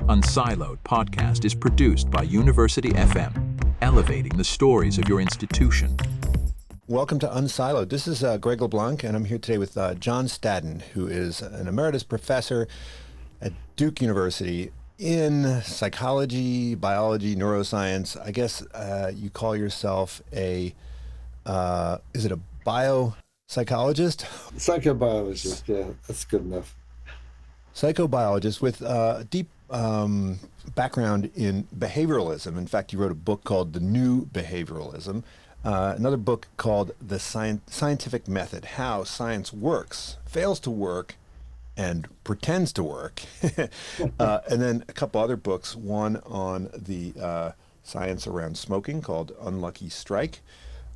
unSILOed podcast is produced by University FM, elevating the stories of your institution. Welcome to unSILOed. This is Greg LeBlanc, and I'm here today with John Staddon, who is an emeritus professor at Duke University in psychology, biology, neuroscience. I guess you call yourself is it a biopsychologist? Psychobiologist, yeah, that's good enough. Psychobiologist with a deep background in behavioralism. In fact, you wrote a book called The New Behavioralism, another book called The Scientific Method, How Science Works, Fails to Work, and Pretends to Work. And then a couple other books, one on the science around smoking called Unlucky Strike,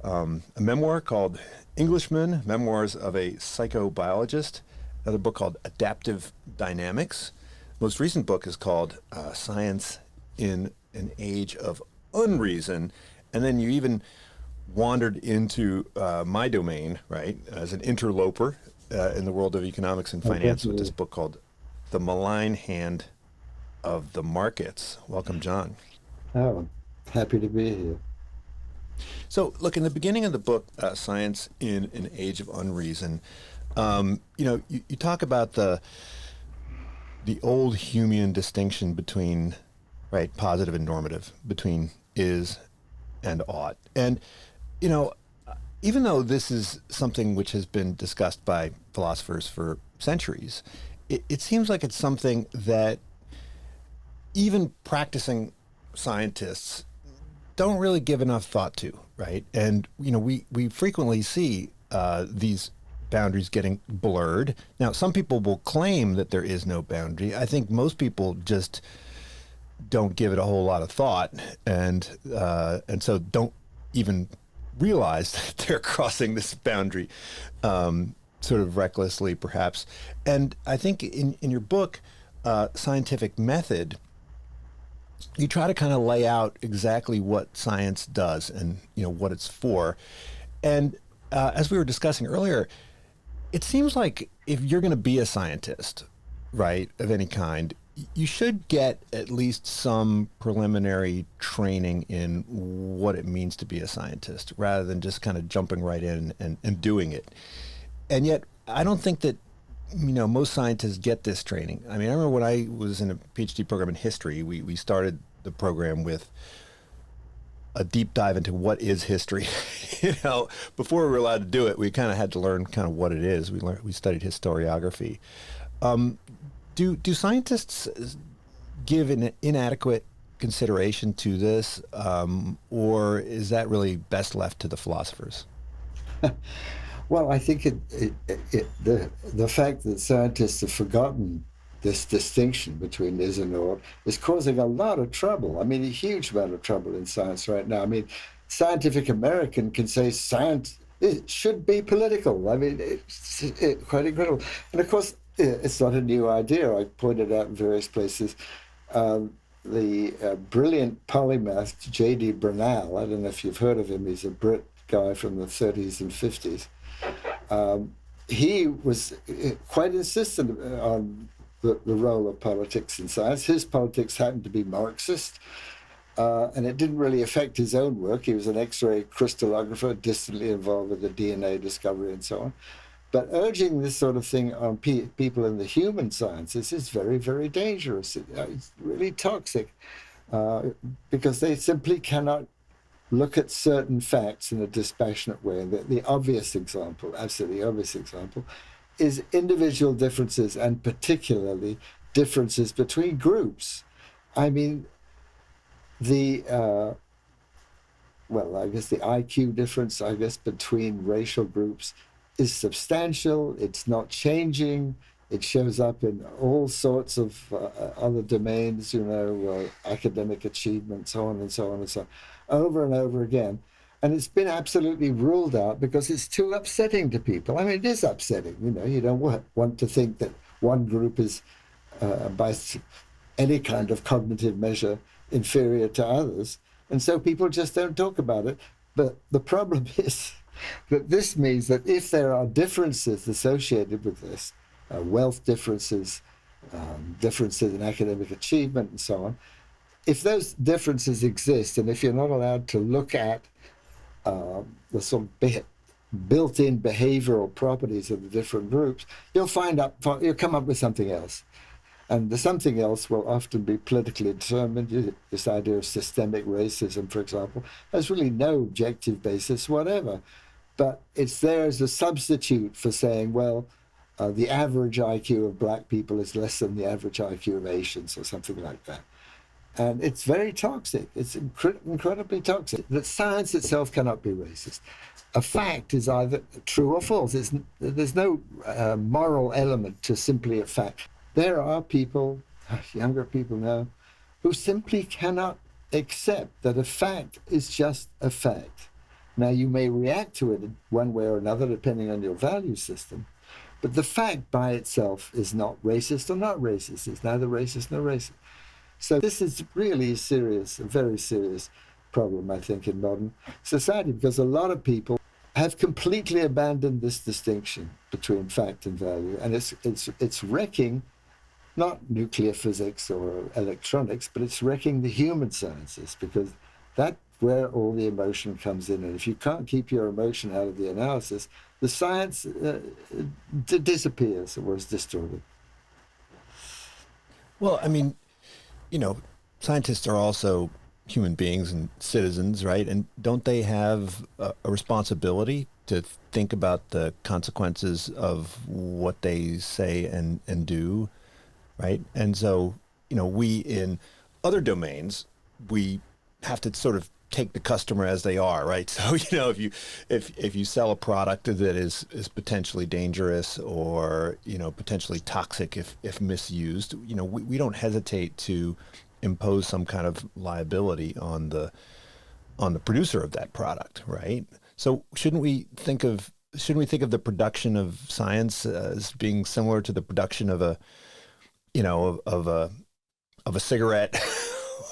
a memoir called Englishman, Memoirs of a Psychobiologist, another book called Adaptive Dynamics. Most recent book is called Science in an Age of Unreason. And then you even wandered into my domain, right, as an interloper in the world of economics and finance with this book called The Malign Hand of the Markets. Welcome, John. Oh, happy to be here. So, look, in the beginning of the book, Science in an Age of Unreason, you talk about the old Humean distinction between, right, positive and normative, between is and ought. And, even though this is something which has been discussed by philosophers for centuries, it seems like it's something that even practicing scientists don't really give enough thought to, right? And, we frequently see these boundaries getting blurred. Now, some people will claim that there is no boundary. I think most people just don't give it a whole lot of thought, and so don't even realize that they're crossing this boundary, sort of recklessly, perhaps. And I think in your book, Scientific Method, you try to kind of lay out exactly what science does and what it's for. And as we were discussing earlier, it seems like if you're going to be a scientist, right, of any kind, you should get at least some preliminary training in what it means to be a scientist, rather than just kind of jumping right in and doing it. And yet, I don't think that most scientists get this training. I mean, I remember when I was in a PhD program in history, we started the program with a deep dive into what is history. Before we were allowed to do it, we kind of had to learn kind of what it is. We studied historiography. Do scientists give an inadequate consideration to this, or is that really best left to the philosophers? Well, I think the fact that scientists have forgotten this distinction between is and ought is causing a lot of trouble. I mean, a huge amount of trouble in science right now. I mean, Scientific American can say science it should be political. I mean, it's quite incredible. And of course, it's not a new idea. I pointed out in various places. The brilliant polymath J.D. Brunel, I don't know if you've heard of him, he's a Brit guy from the 30s and 50s. He was quite insistent on the role of politics in science. His politics happened to be Marxist, and it didn't really affect his own work. He was an X-ray crystallographer, distantly involved with the DNA discovery and so on. But urging this sort of thing on people in the human sciences is very, very dangerous. It's really toxic because they simply cannot look at certain facts in a dispassionate way. And the obvious example, absolutely obvious example, is individual differences, and particularly differences between groups. I mean, the IQ difference, between racial groups is substantial. It's not changing. It shows up in all sorts of other domains, academic achievement, so on and so on and so on, over and over again. And it's been absolutely ruled out because it's too upsetting to people. I mean, it is upsetting. You don't want to think that one group is, by any kind of cognitive measure, inferior to others. And so people just don't talk about it. But the problem is that this means that if there are differences associated with this, wealth differences, differences in academic achievement and so on. If those differences exist, and if you're not allowed to look at the sort of built-in behavioral properties of the different groups, you'll come up with something else. And the something else will often be politically determined. This idea of systemic racism, for example, has really no objective basis whatever. But it's there as a substitute for saying, well, the average IQ of black people is less than the average IQ of Asians or something like that. And it's very toxic. It's incredibly toxic. That science itself cannot be racist. A fact is either true or false. There's no moral element to simply a fact. There are people, younger people now, who simply cannot accept that a fact is just a fact. Now, you may react to it one way or another, depending on your value system, but the fact by itself is not racist or not racist. It's neither racist nor racist. So this is really a very serious problem, I think, in modern society, because a lot of people have completely abandoned this distinction between fact and value, and it's wrecking not nuclear physics or electronics, but it's wrecking the human sciences, because that's where all the emotion comes in. And if you can't keep your emotion out of the analysis, the science disappears or is distorted. Well, I mean, scientists are also human beings and citizens, right? And don't they have a responsibility to think about the consequences of what they say and do, right? And so, we in other domains, we have to sort of take the customer as they are, right? So, if you sell a product that is potentially dangerous or, potentially toxic if misused, we don't hesitate to impose some kind of liability on the producer of that product, right? So shouldn't we think of the production of science as being similar to the production of a cigarette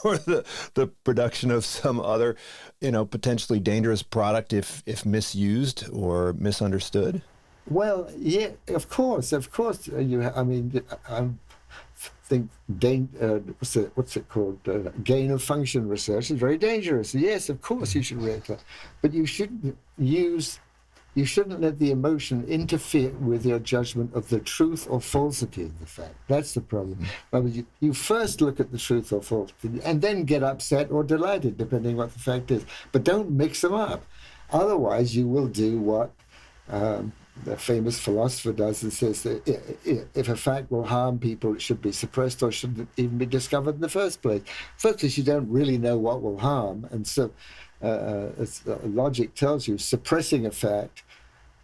or the production of some other, potentially dangerous product if misused or misunderstood? Well, yeah, of course. Think what's it called? Gain of function research is very dangerous. Yes, of course you should react to that, but you shouldn't let the emotion interfere with your judgment of the truth or falsity of the fact. That's the problem. You first look at the truth or falsity and then get upset or delighted, depending what the fact is. But don't mix them up. Otherwise, you will do what the famous philosopher does and says that if a fact will harm people, it should be suppressed or shouldn't even be discovered in the first place. First, because you don't really know what will harm. And so as logic tells you, suppressing a fact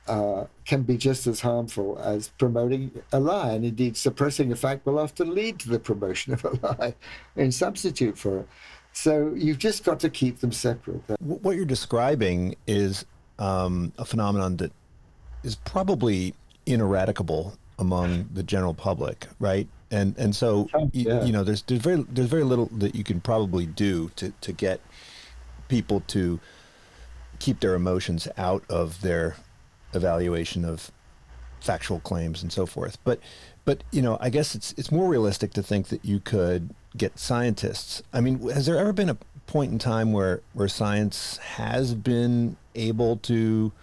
can be just as harmful as promoting a lie. And indeed, suppressing a fact will often lead to the promotion of a lie in substitute for it. So you've just got to keep them separate. What you're describing is a phenomenon that is probably ineradicable among the general public, right? And so there's very little that you can probably do to get people to keep their emotions out of their evaluation of factual claims and so forth. But I guess it's more realistic to think that you could get scientists. I mean, has there ever been a point in time where science has been able to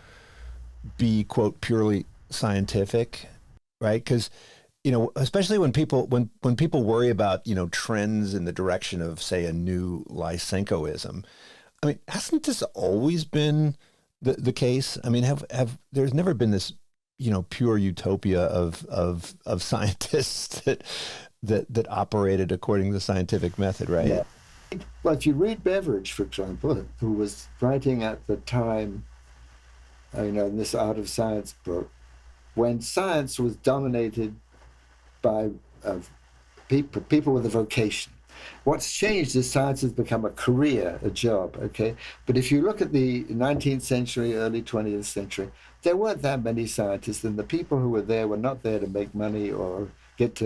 be, quote, purely scientific, right? Because especially when people worry about trends in the direction of, say, a new Lysenkoism, I mean, hasn't this always been the case? I mean, there's never been this pure utopia of scientists that operated according to the scientific method, right? Yeah. Well, if you read Beveridge, for example, who was writing at the time, in this Art of Science book, when science was dominated by people with a vocation. What's changed is science has become a career, a job, okay? But if you look at the 19th century, early 20th century, there weren't that many scientists, and the people who were there were not there to make money or get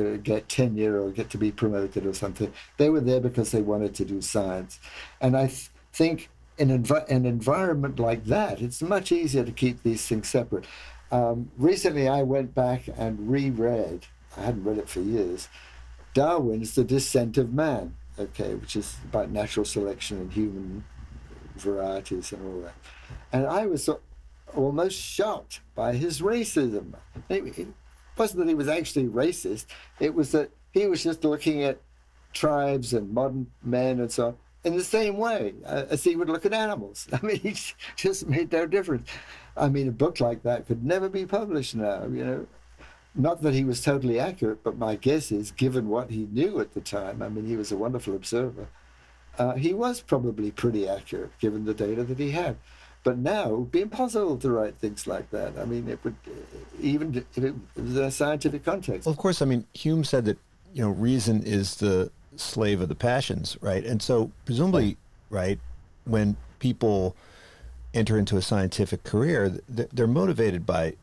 tenure or get to be promoted or something. They were there because they wanted to do science. And I think in an environment like that, it's much easier to keep these things separate. Recently, I went back and reread, I hadn't read it for years, Darwin's The Descent of Man, okay, which is about natural selection and human varieties and all that. And I was almost shocked by his racism. It wasn't that he was actually racist, it was that he was just looking at tribes and modern men and so on in the same way as he would look at animals. I mean, he just made no difference. I mean, a book like that could never be published now, you know. Not that he was totally accurate, but my guess is, given what he knew at the time, I mean, he was a wonderful observer, he was probably pretty accurate given the data that he had. But now it would be impossible to write things like that. I mean, it would, even if it was in a scientific context. Well, of course, I mean, Hume said that, you know, reason is the slave of the passions, right? And so presumably, right, when people enter into a scientific career, they're motivated by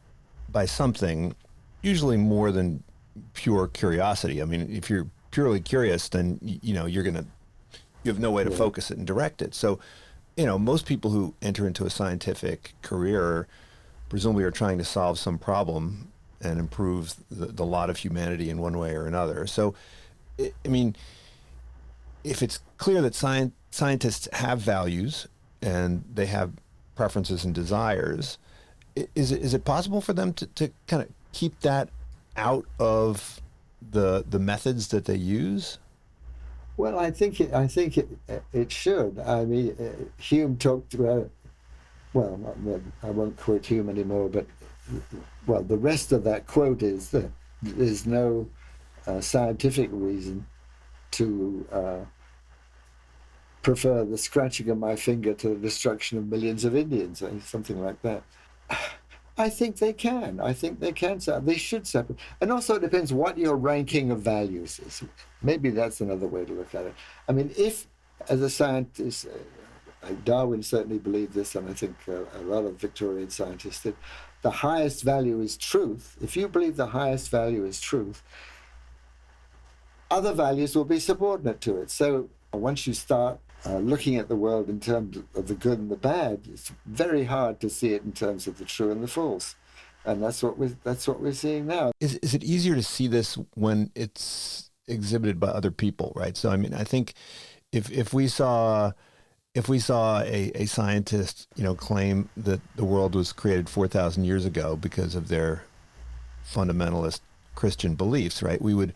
something, usually more than pure curiosity. I mean, if you're purely curious, then, you know, you have no way to focus it and direct it. So, you know, most people who enter into a scientific career presumably are trying to solve some problem and improve the lot of humanity in one way or another. So, I mean, if it's clear that scientists have values and they have preferences and desires, is it possible for them to kind of keep that out of the methods that they use? Well, I think it should. I mean, Hume talked about, well, I won't quote Hume anymore, but, well, the rest of that quote is that there's no scientific reason to prefer the scratching of my finger to the destruction of millions of Indians, or something like that. I think they can. I think they can. They should separate. And also it depends what your ranking of values is. Maybe that's another way to look at it. I mean, if, as a scientist, Darwin certainly believed this, and I think a lot of Victorian scientists did, the highest value is truth. If you believe the highest value is truth, other values will be subordinate to it. So once you start looking at the world in terms of the good and the bad, it's very hard to see it in terms of the true and the false, and that's what we're seeing now. Is it easier to see this when it's exhibited by other people, right? So I mean, I think if we saw a scientist, you know, claim that the world was created 4,000 years ago because of their fundamentalist Christian beliefs, right? We would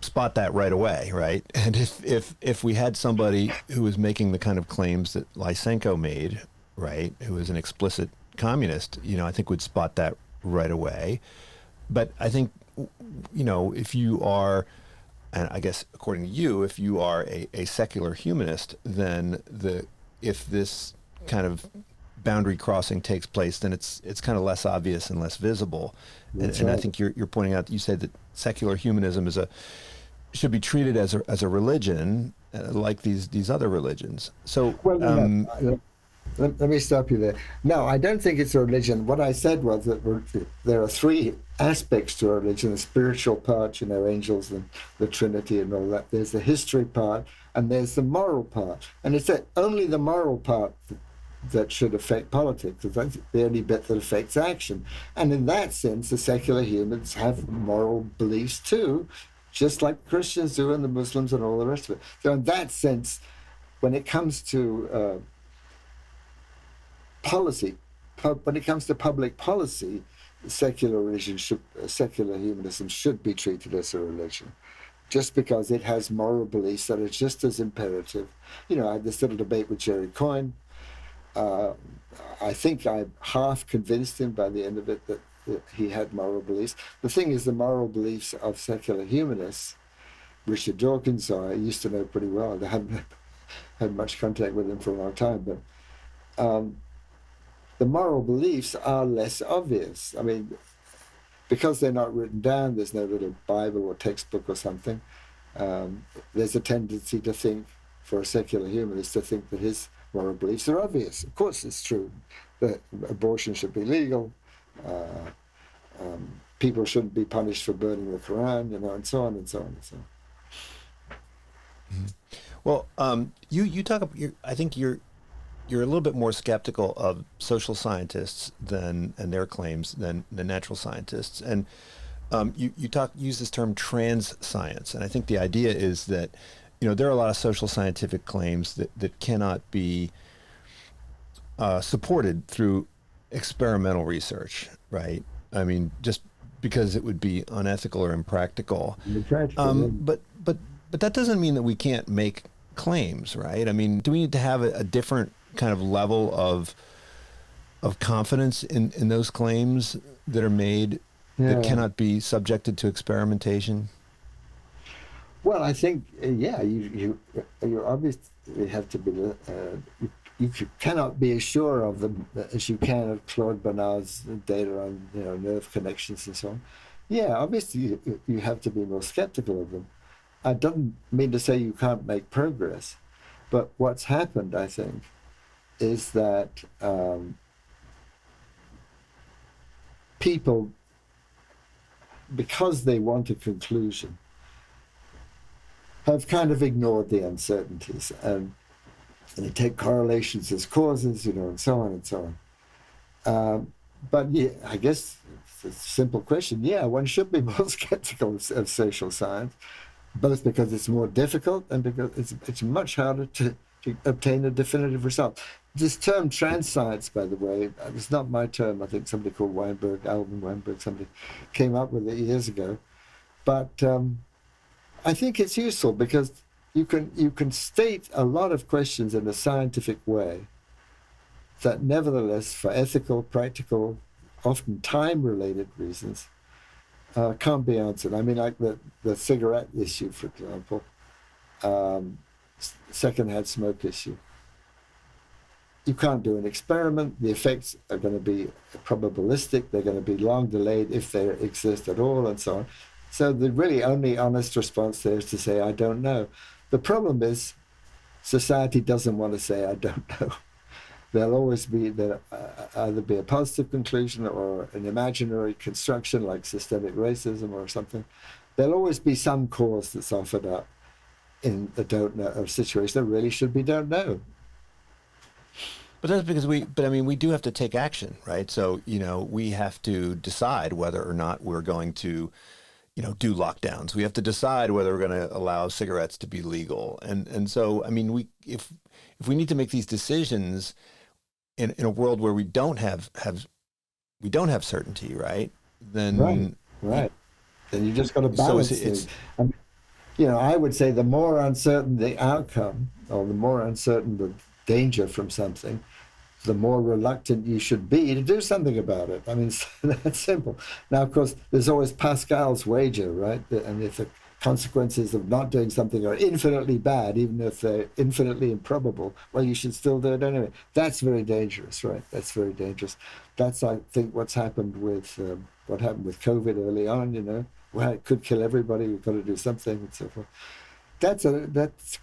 spot that right away, right? And if we had somebody who was making the kind of claims that Lysenko made, right, who was an explicit communist, you know, I think we'd spot that right away. But I think, you know, if you are, and I guess according to you, if you are a secular humanist, then if this kind of boundary crossing takes place, then it's kind of less obvious and less visible. And I think you're pointing out, you said that secular humanism should be treated as a religion, like these other religions. So, well, let me stop you there. No, I don't think it's a religion. What I said was that there are three aspects to a religion: the spiritual part, you know, angels and the Trinity and all that. There's the history part, and there's the moral part. And it's only the moral part that should affect politics. That's the only bit that affects action. And in that sense, the secular humans have moral beliefs too, just like Christians do and the Muslims and all the rest of it. So in that sense, when it comes to policy, when it comes to public policy, secular humanism should be treated as a religion, just because it has moral beliefs that are just as imperative. You know, I had this little debate with Jerry Coyne. I think I half convinced him by the end of it that he had moral beliefs. The thing is, the moral beliefs of secular humanists, Richard Dawkins, I used to know pretty well. I hadn't had much contact with him for a long time, but the moral beliefs are less obvious. I mean, because they're not written down, there's no little Bible or textbook or something. There's a tendency to think, for a secular humanist, to think that his moral beliefs are obvious. Of course, it's true that abortion should be legal. People shouldn't be punished for burning the Quran, you know, and so on and so on and so on. Mm-hmm. Well, you talk about. I think you're a little bit more skeptical of social scientists and their claims than the natural scientists. And You use this term trans science, and I think the idea is that, there are a lot of social scientific claims that cannot be supported through experimental research, right? I mean, just because it would be unethical or impractical. But that doesn't mean that we can't make claims, right? I mean, do we need to have a different kind of level of confidence in those claims that are made that cannot be subjected to experimentation? Well, I think, you obviously have to be, you cannot be as sure of them as you can of Claude Bernard's data on, nerve connections and so on. Yeah, obviously you have to be more skeptical of them. I don't mean to say you can't make progress, but what's happened, I think, is that people, because they want a conclusion, have kind of ignored the uncertainties, and they take correlations as causes, and so on and so on. But yeah, I guess it's a simple question. Yeah, one should be more skeptical of social science, both because it's more difficult and because it's much harder to obtain a definitive result. This term trans science, by the way, it's not my term. I think somebody called Alvin Weinberg, somebody came up with it years ago. But I think it's useful because you can state a lot of questions in a scientific way that nevertheless, for ethical, practical, often time-related reasons, can't be answered. I mean, like the cigarette issue, for example, secondhand smoke issue. You can't do an experiment. The effects are going to be probabilistic. They're going to be long delayed if they exist at all, and so on. So the really only honest response there is to say, I don't know. The problem is society doesn't want to say, I don't know. There'll either be a positive conclusion or an imaginary construction like systemic racism or something. There'll always be some cause that's offered up in a don't know, or situation that really should be don't know. But that's because we do have to take action, right? So, we have to decide whether or not we're going to, do lockdowns. We have to decide whether we're going to allow cigarettes to be legal. And so, I mean, if we need to make these decisions in a world where we don't have certainty, right? Then right. Then you just got to balance things. I would say the more uncertain the outcome, or the more uncertain the danger from something, the more reluctant you should be to do something about it. I mean, that's simple. Now, of course, there's always Pascal's wager, right? And if the consequences of not doing something are infinitely bad, even if they're infinitely improbable, well, you should still do it anyway. That's very dangerous, right? That's very dangerous. That's, I think, what happened with COVID early on, well, it could kill everybody, we've got to do something, and so forth. That's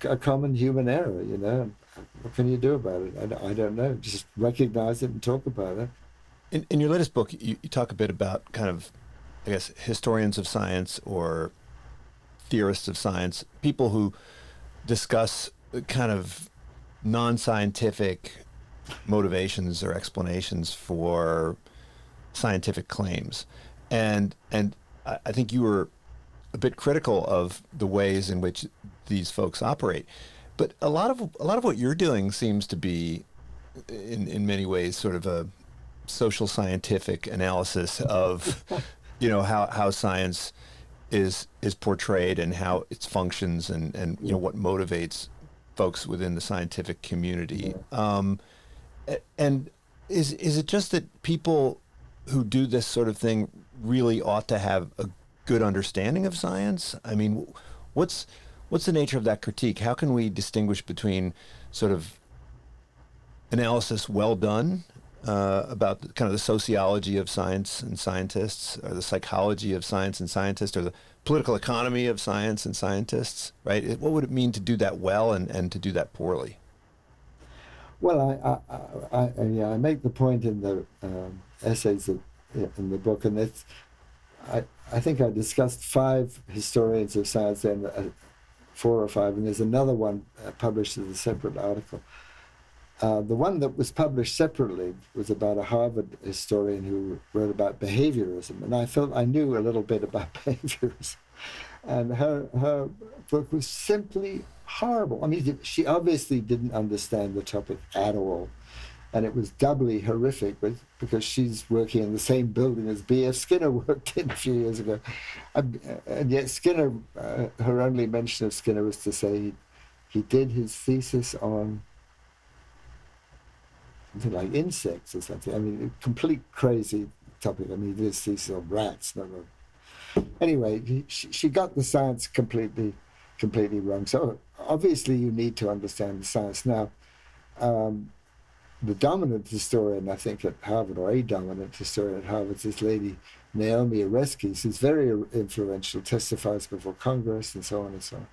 a common human error, What can you do about it? I don't know. Just recognize it and talk about it. In your latest book, you talk a bit about kind of, I guess, historians of science or theorists of science, people who discuss kind of non-scientific motivations or explanations for scientific claims. And I think you were a bit critical of the ways in which these folks operate. But a lot of what you're doing seems to be, in many ways, sort of a social scientific analysis of, how science is portrayed and how it functions and what motivates folks within the scientific community. And is it just that people who do this sort of thing really ought to have a good understanding of science? I mean, what's the nature of that critique? How can we distinguish between sort of analysis well done about kind of the sociology of science and scientists, or the psychology of science and scientists, or the political economy of science and scientists, right? What would it mean to do that well and to do that poorly? Well, I make the point in the essays in the book, and it's, I think I discussed 5 historians of science, and 4 or 5, and there's another one published as a separate article. The one that was published separately was about a Harvard historian who wrote about behaviorism, and I felt I knew a little bit about behaviorism. And her book was simply horrible. I mean, she obviously didn't understand the topic at all. And it was doubly horrific because she's working in the same building as B.F. Skinner worked in a few years ago. And yet Skinner, her only mention of Skinner was to say he did his thesis on something like insects or something. I mean, a complete crazy topic. I mean, he did his thesis on rats, not on... Anyway, she got the science completely wrong. So obviously you need to understand the science. Now, the dominant historian, I think, at Harvard, or a dominant historian at Harvard, is this lady, Naomi Oreskes, who's very influential, testifies before Congress and so on and so on.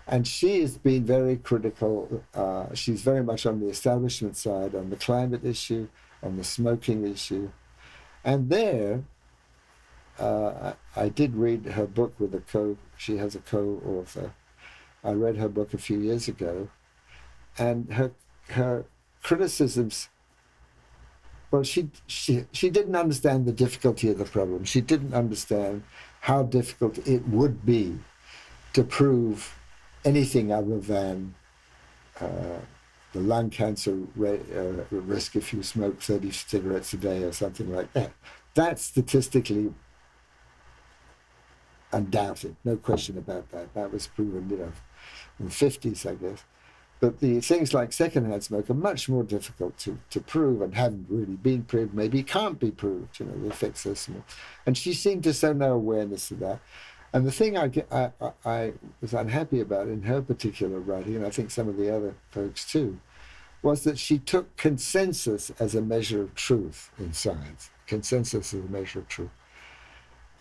And she has been very critical. She's very much on the establishment side, on the climate issue, on the smoking issue. And there, I did read her book with she has a co-author. I read her book a few years ago, and her criticisms, well, she didn't understand the difficulty of the problem. She didn't understand how difficult it would be to prove anything other than the lung cancer risk if you smoke 30 cigarettes a day or something like that. That's statistically undoubted, no question about that. That was proven, in the 50s, I guess. But the things like secondhand smoke are much more difficult to prove and haven't really been proved, maybe can't be proved, the effects are small. And she seemed to show no awareness of that. And the thing I was unhappy about in her particular writing, and I think some of the other folks too, was that she took consensus as a measure of truth in science. Consensus as a measure of truth.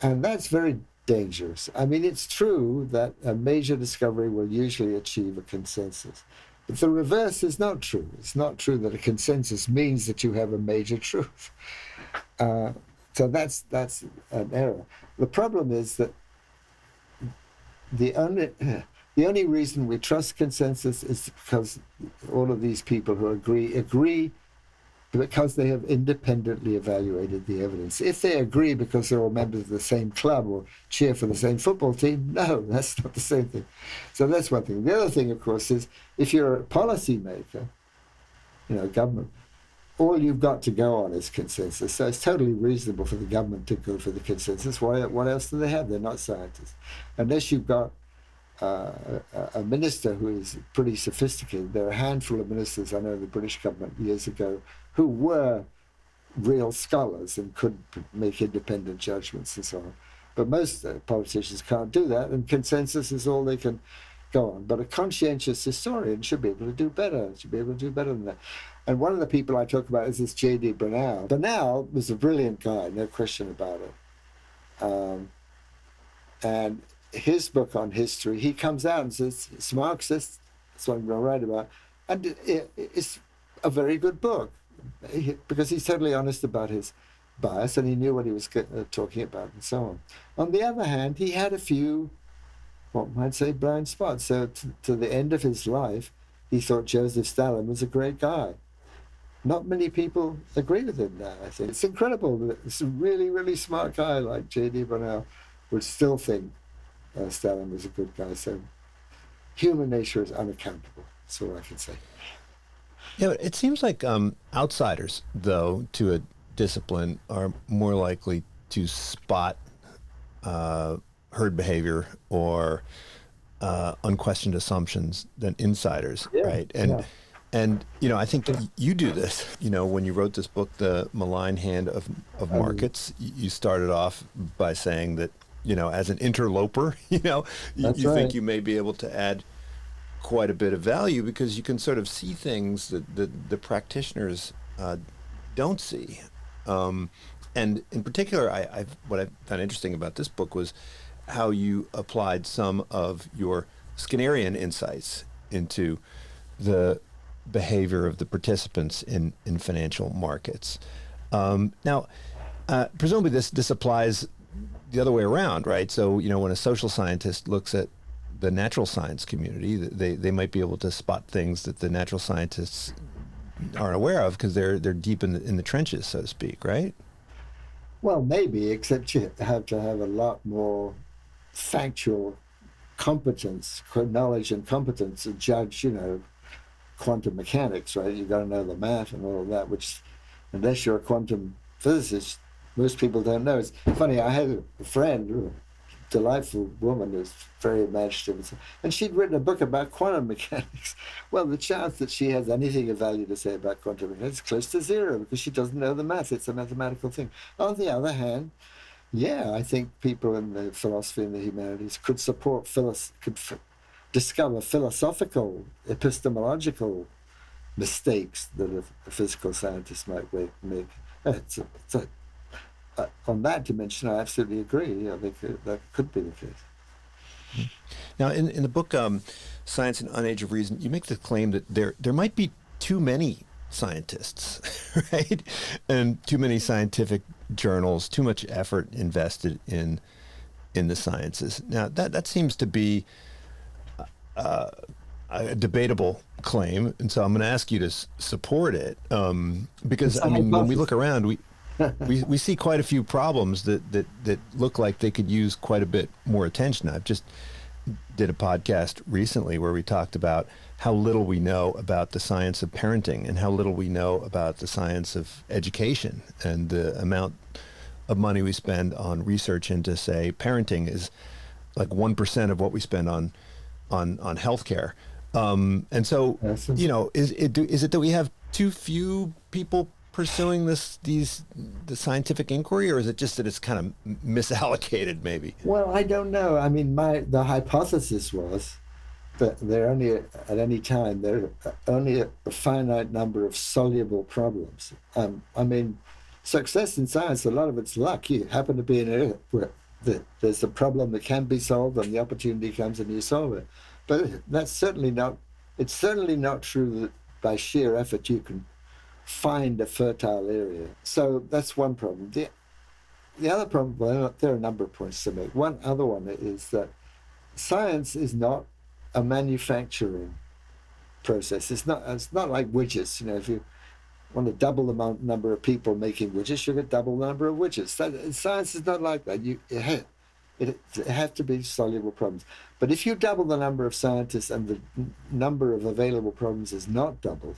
And that's very dangerous. I mean, it's true that a major discovery will usually achieve a consensus. But the reverse is not true. It's not true that a consensus means that you have a major truth. So that's an error. The problem is that the only reason we trust consensus is because all of these people who agree because they have independently evaluated the evidence. If they agree because they're all members of the same club or cheer for the same football team, no, that's not the same thing. So that's one thing. The other thing, of course, is if you're a policymaker, government, all you've got to go on is consensus. So it's totally reasonable for the government to go for the consensus. What else do they have? They're not scientists. Unless you've got a minister who is pretty sophisticated. There are a handful of ministers, I know, in the British government years ago, who were real scholars and could make independent judgments and so on. But most politicians can't do that, and consensus is all they can go on. But a conscientious historian should be able to do better, than that. And one of the people I talk about is this J.D. Brunel. Brunel was a brilliant guy, no question about it. And his book on history, he comes out and says, it's Marxist, that's what I'm going to write about. And it's a very good book, because he's totally honest about his bias, and he knew what he was talking about and so on. On the other hand, he had a few, what might say, blind spots. So to the end of his life, he thought Joseph Stalin was a great guy. Not many people agree with him now, I think. It's incredible that this really, really smart guy like J.D. Brunel would still think Stalin was a good guy. So human nature is unaccountable. That's all I can say. Yeah, but it seems like outsiders, though, to a discipline are more likely to spot herd behavior or unquestioned assumptions than insiders, right? And I think you do this. When you wrote this book, The Malign Hand of Markets, you started off by saying that, as an interloper, you think you may be able to add quite a bit of value because you can sort of see things that the practitioners don't see. And in particular, what I found interesting about this book was how you applied some of your Skinnerian insights into the behavior of the participants in financial markets. Now, presumably this applies the other way around, right? So, when a social scientist looks at the natural science community, they might be able to spot things that the natural scientists aren't aware of because they're deep in the trenches, so to speak, right? Well, maybe, except you have to have a lot more factual competence, knowledge and competence to judge, quantum mechanics, right? You've got to know the math and all of that, which, unless you're a quantum physicist, most people don't know. It's funny, I had a friend, a delightful woman who's very imaginative, and she'd written a book about quantum mechanics. Well, the chance that she has anything of value to say about quantum mechanics is close to zero because she doesn't know the math. It's a mathematical thing. On the other hand, yeah, I think people in the philosophy and the humanities could support, discover philosophical, epistemological mistakes that a physical scientist might make. On that dimension, I absolutely agree. I think that could be the case. Now, in the book Science and Age of Reason, you make the claim that there might be too many scientists, right? And too many scientific journals, too much effort invested in the sciences. Now, that seems to be a debatable claim, and so I'm going to ask you to support it, because when we look around, we see quite a few problems that look like they could use quite a bit more attention. I've just did a podcast recently where we talked about how little we know about the science of parenting and how little we know about the science of education, and the amount of money we spend on research into, say, parenting is like 1% of what we spend on healthcare. And so, is it that we have too few people pursuing the scientific inquiry, or is it just that it's kind of misallocated, maybe? Well, I don't know. I mean, the hypothesis was that there are only a finite number of soluble problems. I mean, success in science, a lot of it's luck. You happen to be in an area where there's a problem that can be solved, and the opportunity comes and you solve it. But it's certainly not true that by sheer effort you can find a fertile area. So that's one problem. The other problem, well, there are a number of points to make. One other one is that science is not a manufacturing process. It's not like widgets. If you want to double the number of people making widgets, you get double the number of widgets. Science is not like that. It have to be soluble problems. But if you double the number of scientists and the number of available problems is not doubled,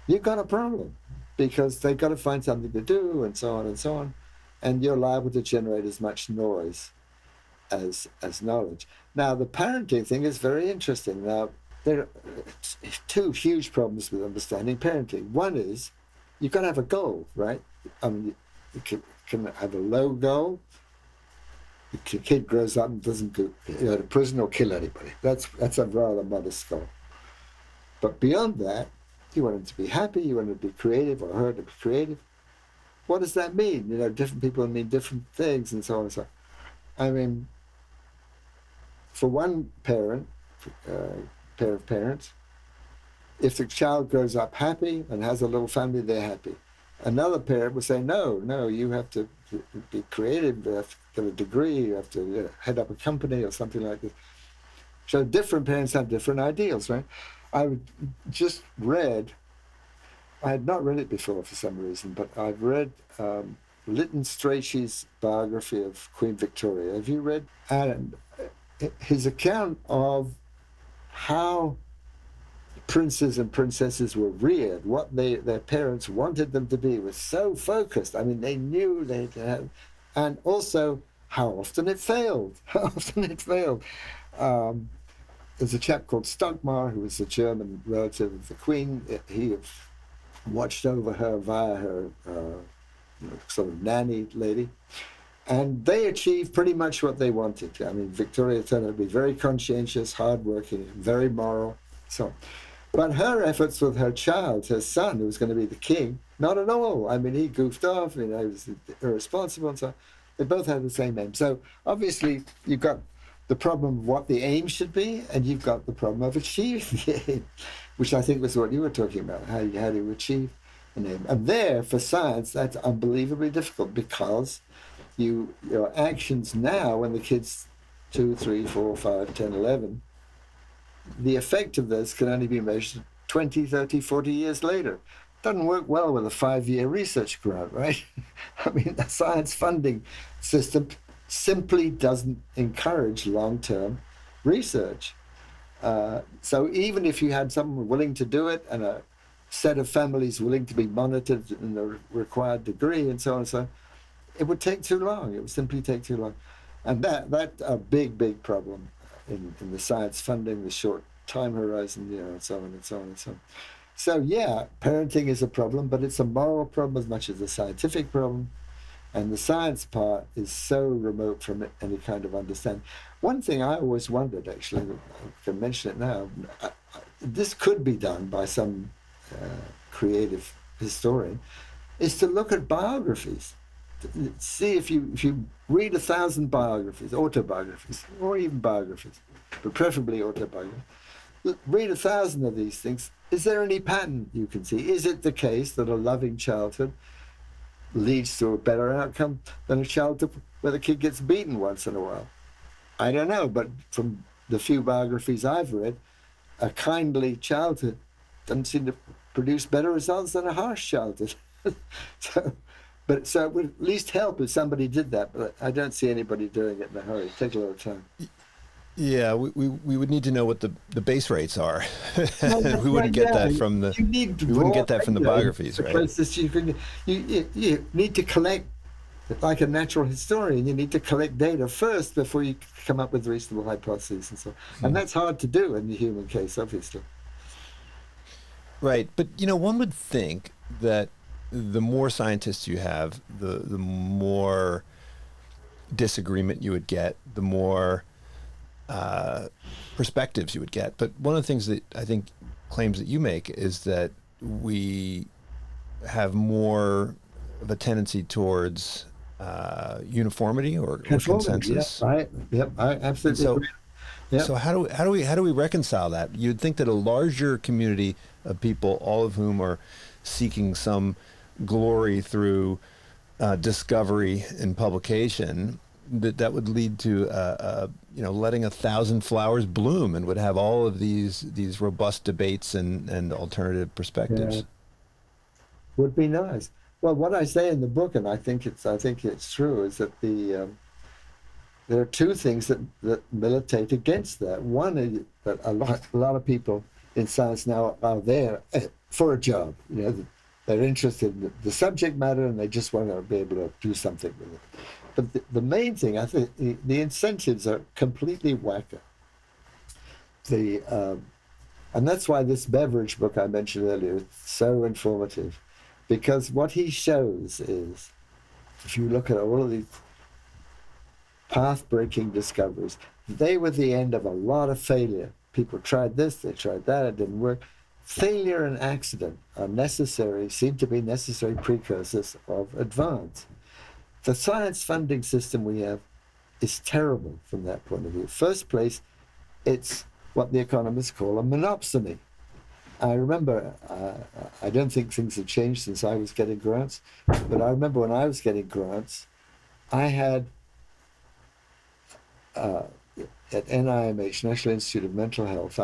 you've got a problem, because they've got to find something to do, and so on and so on, and you're liable to generate as much noise as knowledge. Now, the parenting thing is very interesting. Now, there are two huge problems with understanding parenting. One is you've got to have a goal, right? You can have a low goal. The kid grows up and doesn't go to prison or kill anybody. That's a rather modest goal. But beyond that, you want them to be happy, you want them to be creative, or her to be creative. What does that mean? Different people mean different things, and so on and so on. I mean, for one pair of parents, if the child grows up happy and has a little family, they're happy. Another parent would say, no, you have to be creative, you have to get a degree, you have to head up a company or something like this. So different parents have different ideals, right? I just read, I had not read it before for some reason, but I've read Lytton Strachey's biography of Queen Victoria. Have you read? And his account of how princes and princesses were reared, what their parents wanted them to be, was so focused. I mean, they knew they had, and also how often it failed. There's a chap called Stockmar, who was a German relative of the Queen. He watched over her via her sort of nanny lady, and they achieved pretty much what they wanted. I mean, Victoria turned out to be very conscientious, hardworking, very moral, so on. But her efforts with her child, her son, who was going to be the king, not at all. I mean, he goofed off, he was irresponsible, and so on. They both had the same aim. So obviously, you've got the problem of what the aim should be, and you've got the problem of achieving the aim, which I think was what you were talking about, how to achieve an aim. And there, for science, that's unbelievably difficult, because your actions now, when the kid's 2, 3, 4, 5, 10, 11, the effect of this can only be measured 20, 30, 40 years later. Doesn't work well with a 5-year research grant, right? I mean, the science funding system simply doesn't encourage long-term research. So even if you had someone willing to do it and a set of families willing to be monitored in the required degree and so on and so on, it would take too long. It would simply take too long. And that's a big, big problem in the science funding, the short time horizon, and so on and so on and so on. So yeah, parenting is a problem, but it's a moral problem as much as a scientific problem. And the science part is so remote from any kind of understanding. One thing I always wondered, actually, I can mention it now, this could be done by some creative historian, is to look at biographies. See if you read 1,000 biographies, autobiographies, or even biographies, but preferably autobiographies. Read 1,000 of these things. Is there any pattern you can see? Is it the case that a loving childhood leads to a better outcome than a childhood where the kid gets beaten once in a while? I don't know, but from the few biographies I've read, a kindly childhood doesn't seem to produce better results than a harsh childhood. So it would at least help if somebody did that, but I don't see anybody doing it in a hurry. It'd take a lot of time. Yeah, we would need to know what the base rates are. We wouldn't get that from the biographies, right? You need to collect, like a natural historian, you need to collect data first before you come up with reasonable hypotheses and so on. And that's hard to do in the human case, obviously. Right, but one would think that the more scientists you have, the more disagreement you would get, the more perspectives you would get. But one of the things that I think claims that you make is that we have more of a tendency towards uniformity or consensus. I absolutely agree. So how do we reconcile that? You'd think that a larger community of people, all of whom are seeking some glory through discovery and publication, that would lead to letting 1,000 flowers bloom, and would have all of these robust debates and alternative perspectives. Yeah. Would be nice. Well, what I say in the book, and I think it's true, is that there are two things that militate against that. One is that a lot of people in science now are there for a job. They're interested in the subject matter and they just want to be able to do something with it. But the main thing, I think, the incentives are completely wacko. And that's why this Beveridge book I mentioned earlier is so informative, because what he shows is, if you look at all of these path-breaking discoveries, they were the end of a lot of failure. People tried this, they tried that, it didn't work. Failure and accident are seem to be necessary precursors of advance. The science funding system we have is terrible from that point of view. First place, it's what the economists call a monopsony. I remember, I don't think things have changed since I was getting grants, but I remember when I was getting grants, I had, at NIMH, National Institute of Mental Health,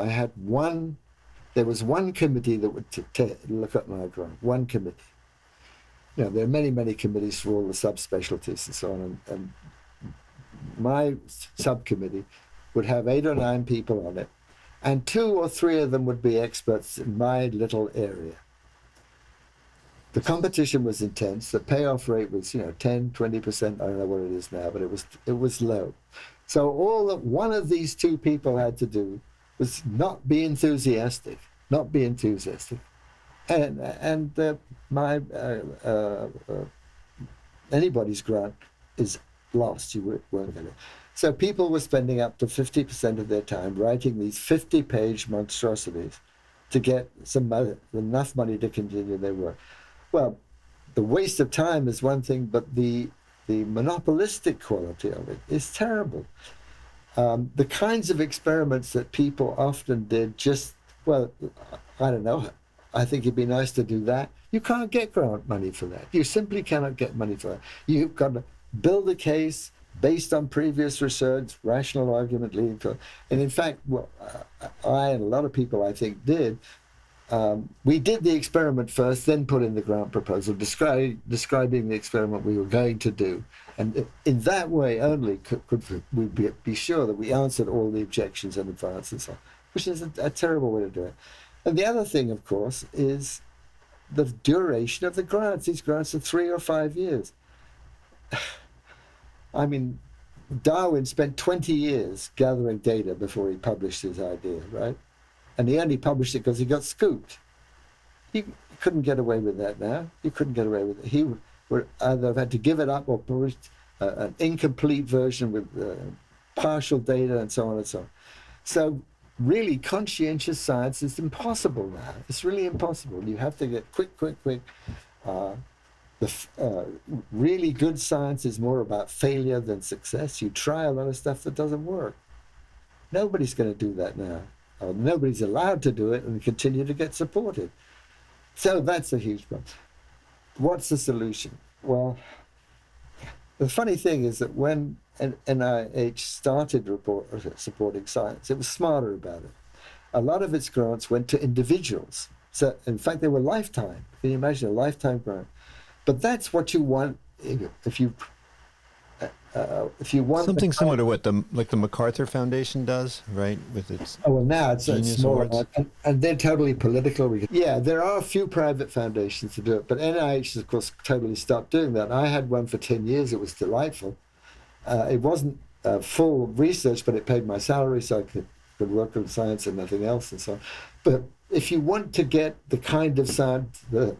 there was one committee that would look at my grant, one committee. There are many, many committees for all the subspecialties and so on, and my subcommittee would have 8 or 9 people on it, and 2 or 3 of them would be experts in my little area. The competition was intense. The payoff rate was, 10, 20%. I don't know what it is now, but it was low. So all that one of these 2 people had to do was not be enthusiastic. And anybody's grant is lost. You weren't going to. So people were spending up to 50% of their time writing these 50-page monstrosities to get enough money to continue their work. Well, the waste of time is one thing, but the monopolistic quality of it is terrible. The kinds of experiments that people often did I don't know. I think it'd be nice to do that. You can't get grant money for that. You simply cannot get money for that. You've got to build a case based on previous research, rational argument leading to. And in fact, what I and a lot of people I think did, We did the experiment first, then put in the grant proposal, describing the experiment we were going to do. And in that way only could we be sure that we answered all the objections in advance and so on, which is a terrible way to do it. And the other thing, of course, is the duration of the grants. These grants are 3 or 5 years. I mean, Darwin spent 20 years gathering data before he published his idea, right? And he only published it because he got scooped. You couldn't get away with that now. You couldn't get away with it. He would either have had to give it up or publish an incomplete version with partial data and so on and so on. So really, conscientious science is impossible now. It's really impossible. You have to get quick. Really good science is more about failure than success. You try a lot of stuff that doesn't work. Nobody's going to do that now. Nobody's allowed to do it and continue to get supported. So that's a huge problem. What's the solution? Well, the funny thing is that when NIH started supporting science, it was smarter about it. A lot of its grants went to individuals. So, in fact, they were lifetime. Can you imagine a lifetime grant? But that's what you want if you want something similar to what the MacArthur Foundation does, right? With its now it's more, and they're totally political. Yeah, there are a few private foundations to do it, but NIH has, of course, totally stopped doing that. I had one for 10 years. It was delightful. It wasn't full research, but it paid my salary, so I could work on science and nothing else and so on. But if you want to get the kind of science that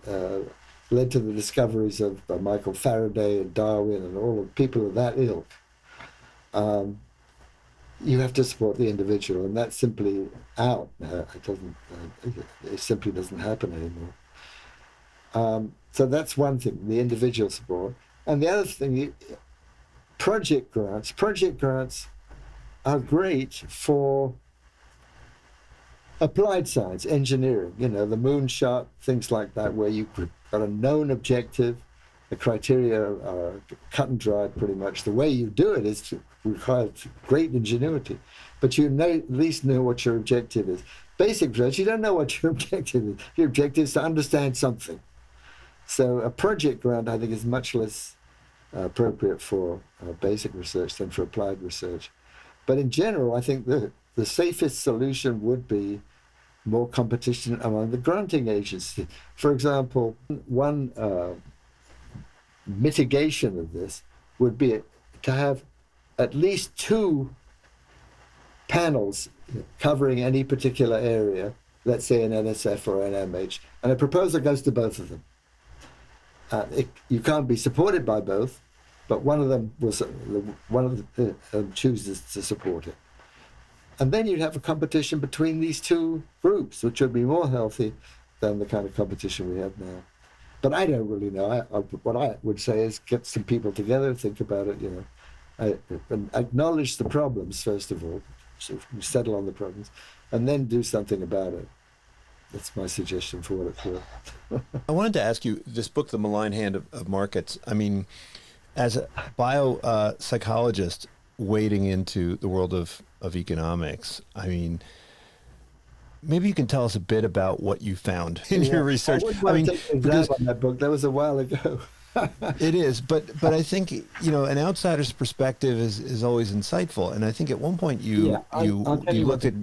led to the discoveries of Michael Faraday and Darwin and all the people of that ilk, you have to support the individual, and that's simply out. It simply doesn't happen anymore. So that's one thing, the individual support. And the other thing, project grants. Project grants are great for applied science, engineering, the moonshot, things like that, where you've got a known objective, the criteria are cut and dried pretty much. The way you do it is requires great ingenuity, but you at least know what your objective is. Basic research, you don't know what your objective is. Your objective is to understand something. So a project grant, I think, is much less appropriate for basic research than for applied research. But in general, I think the safest solution would be more competition among the granting agencies. For example, one mitigation of this would be to have at least 2 panels covering any particular area, let's say an NSF or an MH, and a proposal goes to both of them. You can't be supported by both, but one of them chooses to support it. And then you'd have a competition between these 2 groups, which would be more healthy than the kind of competition we have now. But I don't really know. What I would say is get some people together, think about it, and acknowledge the problems, first of all, so we settle on the problems, and then do something about it. That's my suggestion for what it's worth. I wanted to ask you, this book, The Malign Hand of Markets, I mean, as a biopsychologist wading into the world of economics, I mean, maybe you can tell us a bit about what you found in your research. I mean, because on that book, that was a while ago. It is, but I think an outsider's perspective is always insightful, and I think at one point you looked at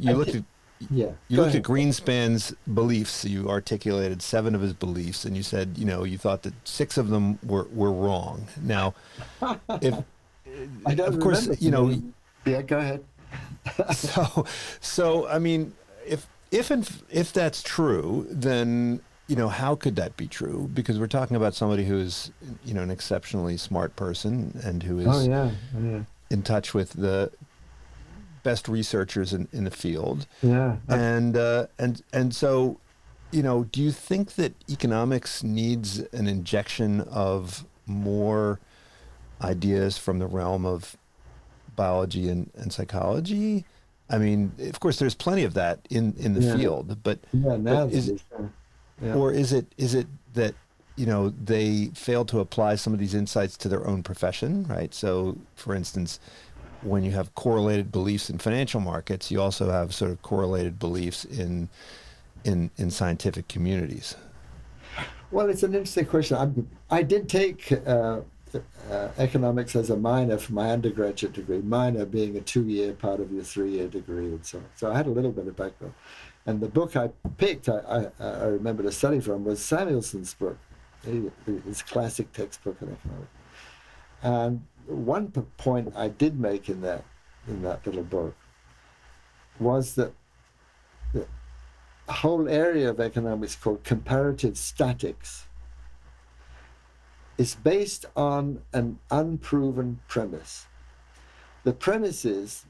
Greenspan's beliefs. You articulated 7 of his beliefs, and you said you thought that 6 of them were wrong. Now, of course, yeah, go ahead. So I mean, if that's true, then how could that be true? Because we're talking about somebody who is an exceptionally smart person and who is in touch with the best researchers in the field. Yeah. And so, do you think that economics needs an injection of more ideas from the realm of biology and psychology? I mean, of course, there's plenty of that in the field, but or is it that they fail to apply some of these insights to their own profession, right? So, for instance, when you have correlated beliefs in financial markets, you also have sort of correlated beliefs in in scientific communities? Well, it's an interesting question. I did take economics as a minor for my undergraduate degree, minor being a 2-year part of your 3-year degree and so on. So I had a little bit of background. And the book I picked, I remember to study from, was Samuelson's book, his classic textbook on economics. And one point I did make in that little book was that the whole area of economics called comparative statics is based on an unproven premise. The premise is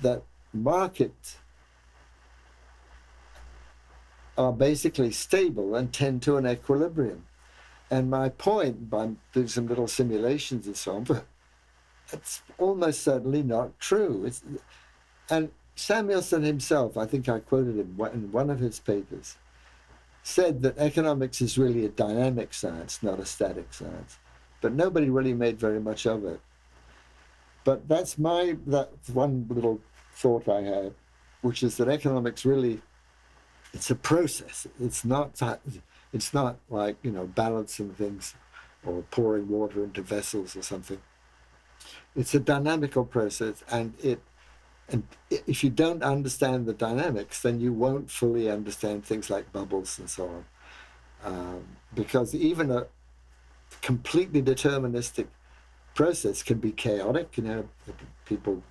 that markets are basically stable and tend to an equilibrium. And my point, by doing some little simulations and so on, but it's almost certainly not true. And Samuelson himself, I think I quoted him in one of his papers, said that economics is really a dynamic science, not a static science. But nobody really made very much of it. But that's one little thought I had, which is that economics really, it's a process. It's not like, balancing things or pouring water into vessels or something. It's a dynamical process, and if you don't understand the dynamics, then you won't fully understand things like bubbles and so on. Because even a completely deterministic process can be chaotic. People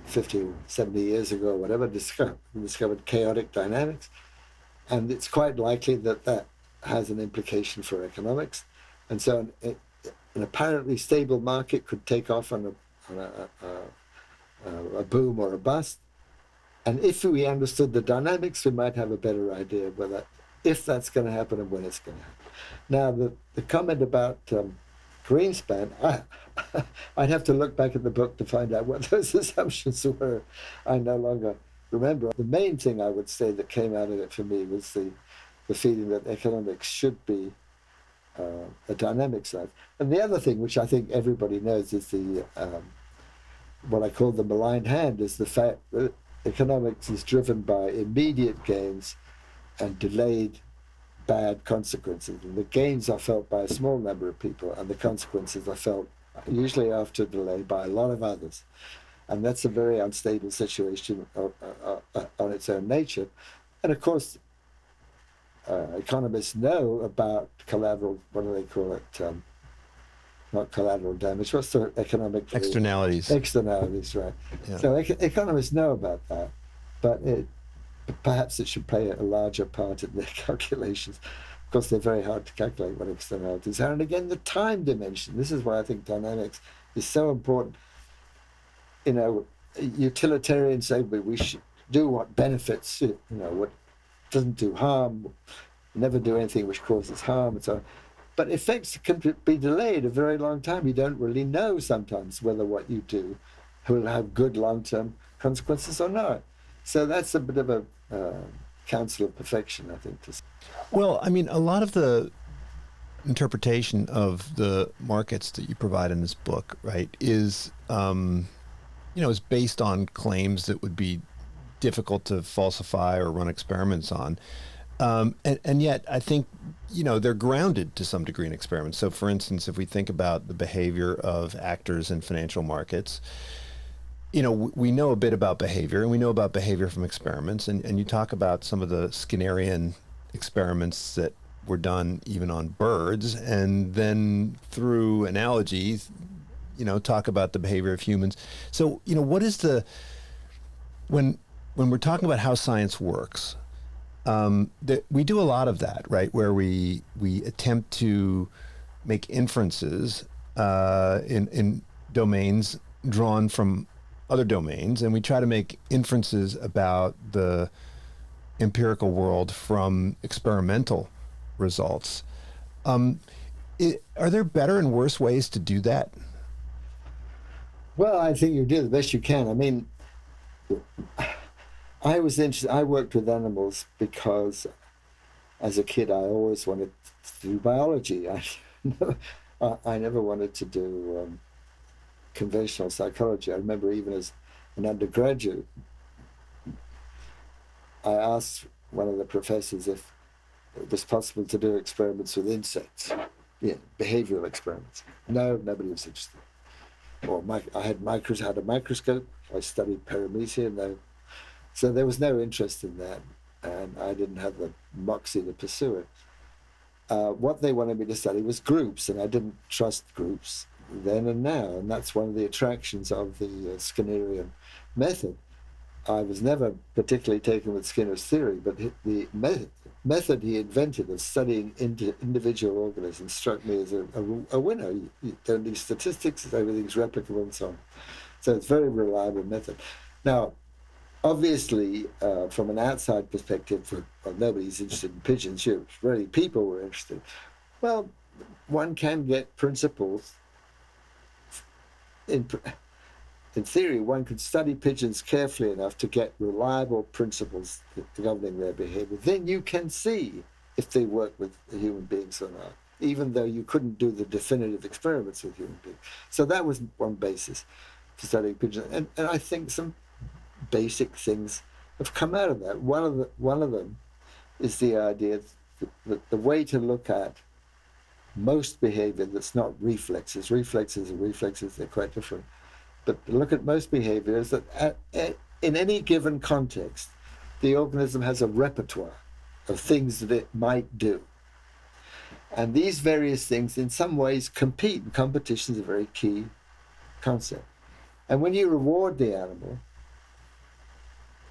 50, 70 years ago, or whatever, discovered chaotic dynamics. And it's quite likely that has an implication for economics. And so an apparently stable market could take off on a boom or a bust. And if we understood the dynamics, we might have a better idea of if that's going to happen and when it's going to happen. Now, the comment about Greenspan, I'd have to look back at the book to find out what those assumptions were. I no longer remember. The main thing I would say that came out of it for me was the feeling that economics should be a dynamic science. And the other thing, which I think everybody knows, is what I call the maligned hand, is the fact that economics is driven by immediate gains and delayed bad consequences. And the gains are felt by a small number of people, and the consequences are felt usually after delay by a lot of others. And that's a very unstable situation on its own nature. And of course, economists know about collateral, what do they call it? Not collateral damage. What's the economic? Externalities. Externalities, right. Yeah. So economists know about that, but perhaps it should play a larger part in their calculations. Of course, they're very hard to calculate what externalities are. And again, the time dimension. This is why I think dynamics is so important. Utilitarians say we should do what benefits, what doesn't do harm, never do anything which causes harm, and so on. But effects can be delayed a very long time. You don't really know sometimes whether what you do will have good long-term consequences or not. So that's a bit of a counsel of perfection, I think. Well, I mean, a lot of the interpretation of the markets that you provide in this book, right, is is based on claims that would be difficult to falsify or run experiments on. And yet, I think, they're grounded to some degree in experiments. So, for instance, if we think about the behavior of actors in financial markets, we know a bit about behavior, and we know about behavior from experiments. And you talk about some of the Skinnerian experiments that were done even on birds, and then through analogies, talk about the behavior of humans. So, what is when we're talking about how science works, we do a lot of that, right? Where we attempt to make inferences in domains drawn from other domains, and we try to make inferences about the empirical world from experimental results. Are there better and worse ways to do that? Well, I think you do the best you can. I mean, I was interested. I worked with animals because, as a kid, I always wanted to do biology. I never wanted to do conventional psychology. I remember even as an undergraduate, I asked one of the professors if it was possible to do experiments with insects, behavioral experiments. No, nobody was interested. Or I had a microscope. I studied paramecia. No, so there was no interest in that, and I didn't have the moxie to pursue it. What they wanted me to study was groups, and I didn't trust groups then and now, and that's one of the attractions of the Skinnerian method. I was never particularly taken with Skinner's theory, but the method he invented of studying individual organisms struck me as a winner. You don't need statistics, everything's replicable and so on. So it's a very reliable method. Now, obviously, from an outside perspective, nobody's interested in pigeons. Really, people were interested. Well, one can get principles. In theory, one could study pigeons carefully enough to get reliable principles governing their behavior. Then you can see if they work with human beings or not, even though you couldn't do the definitive experiments with human beings. So that was one basis for studying pigeons. And I think some basic things have come out of that. One of them is the idea that the way to look at most behavior that's not reflexes, they're quite different, but look at most behavior is that in any given context, the organism has a repertoire of things that it might do. And these various things in some ways compete, and competition is a very key concept. And when you reward the animal,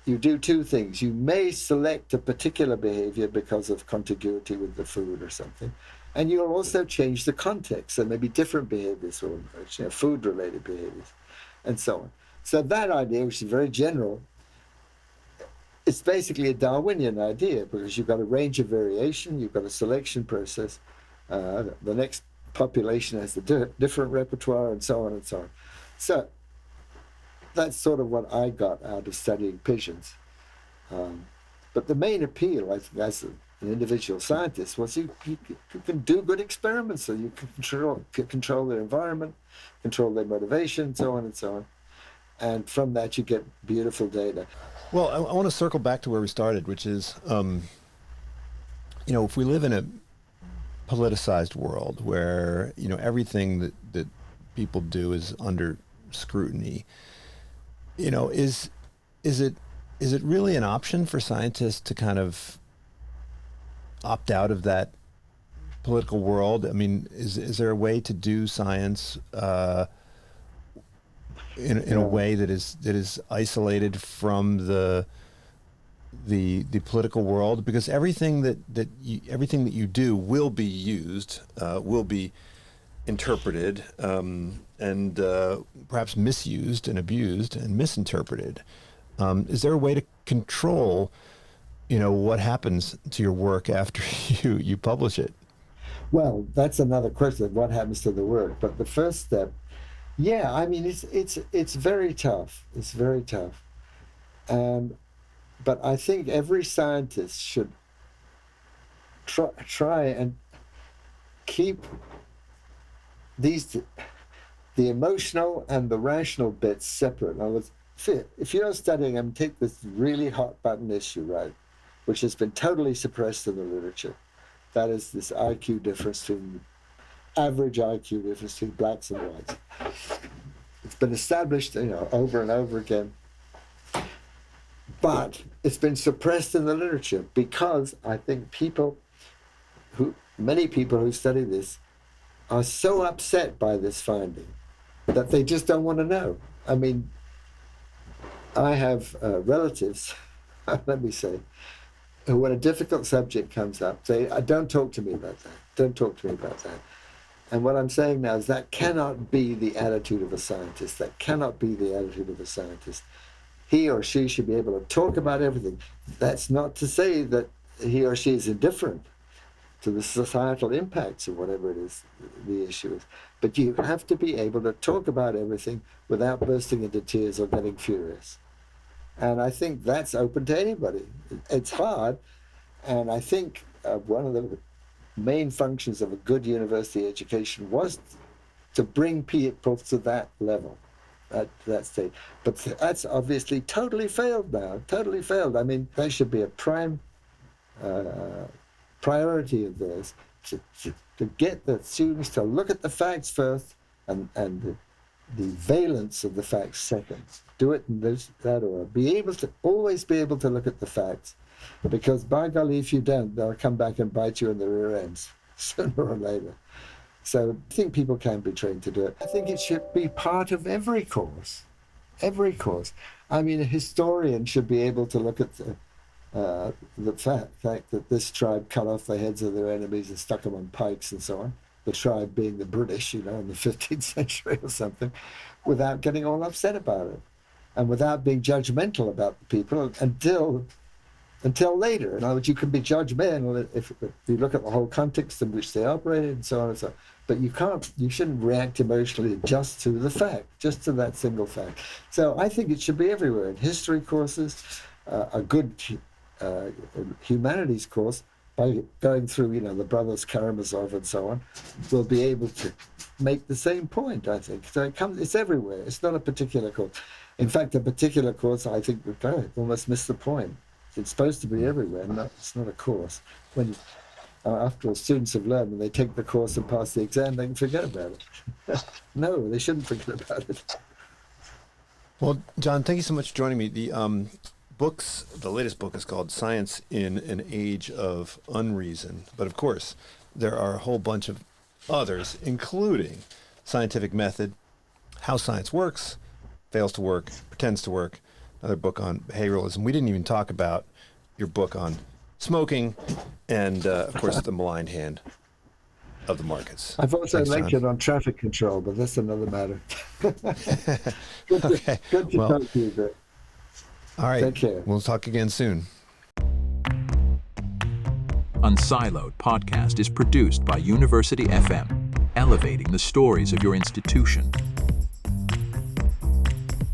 you do two things. You may select a particular behavior because of contiguity with the food or something, and you'll also change the context. There may be different behaviors or food-related behaviors, and so on. So that idea, which is very general, it's basically a Darwinian idea because you've got a range of variation, you've got a selection process, the next population has a different repertoire, and so on and so on. So that's sort of what I got out of studying pigeons. But the main appeal, I think, as an individual scientist, was you can do good experiments, so you can control their environment, control their motivation, so on and so on. And from that, you get beautiful data. Well, I want to circle back to where we started, which is, if we live in a politicized world where, everything that people do is under scrutiny, is it really an option for scientists to kind of opt out of that political world? I mean, is there a way to do science in a way that is isolated from the political world? Because everything that you do will be used, will be interpreted, and perhaps misused and abused and misinterpreted. Is there a way to control, what happens to your work after you publish it? Well, that's another question, what happens to the work. But the first step, it's very tough. It's very tough. But I think every scientist should try and keep the emotional and the rational bits separate. In other words, if you're studying, take this really hot button issue, right, which has been totally suppressed in the literature. That is this IQ difference between average IQ difference between blacks and whites. It's been established, over and over again, but it's been suppressed in the literature because I think many people who study this are so upset by this finding that they just don't want to know. I mean, I have relatives, let me say, who when a difficult subject comes up, say, don't talk to me about that. Don't talk to me about that. And what I'm saying now is that cannot be the attitude of a scientist. That cannot be the attitude of a scientist. He or she should be able to talk about everything. That's not to say that he or she is indifferent to the societal impacts of whatever it is the issue is. But you have to be able to talk about everything without bursting into tears or getting furious. And I think that's open to anybody. It's hard, and I think one of the main functions of a good university education was to bring people to that level. at that stage. But that's obviously totally failed now. Totally failed. I mean, that should be a prime priority of theirs to get the students to look at the facts first and the valence of the facts second. Do it in that order. Always be able to look at the facts, because by golly, if you don't, they'll come back and bite you in the rear ends sooner or later. So I think people can be trained to do it. I think it should be part of every course. Every course. I mean, a historian should be able to look at the fact that this tribe cut off the heads of their enemies and stuck them on pikes and so on. The tribe being the British, in the 15th century or something, without getting all upset about it, and without being judgmental about the people until later. In other words, you can be judgmental if you look at the whole context in which they operated and so on and so on. But you shouldn't react emotionally just to the fact, just to that single fact. So I think it should be everywhere. In history courses, a good humanities course, by going through, the brothers Karamazov and so on, will be able to make the same point, I think. So it's everywhere. It's not a particular course. In fact, a particular course, I think, would almost miss the point. It's supposed to be everywhere, it's not a course. When after all, students have learned when they take the course and pass the exam, they can forget about it. No, they shouldn't forget about it. Well, John, thank you so much for joining me. The latest book is called Science in an Age of Unreason. But of course, there are a whole bunch of others, including Scientific Method, How Science Works, Fails to Work, Pretends to Work, another book on behavioralism. We didn't even talk about your book on smoking and, of course, the malign hand of the markets. I've also Thanks, lectured John. on traffic control, but that's another matter. Okay. Good to talk to you, Greg. All right. Take care. We'll talk again soon. unSILOed podcast is produced by University FM, elevating the stories of your institution.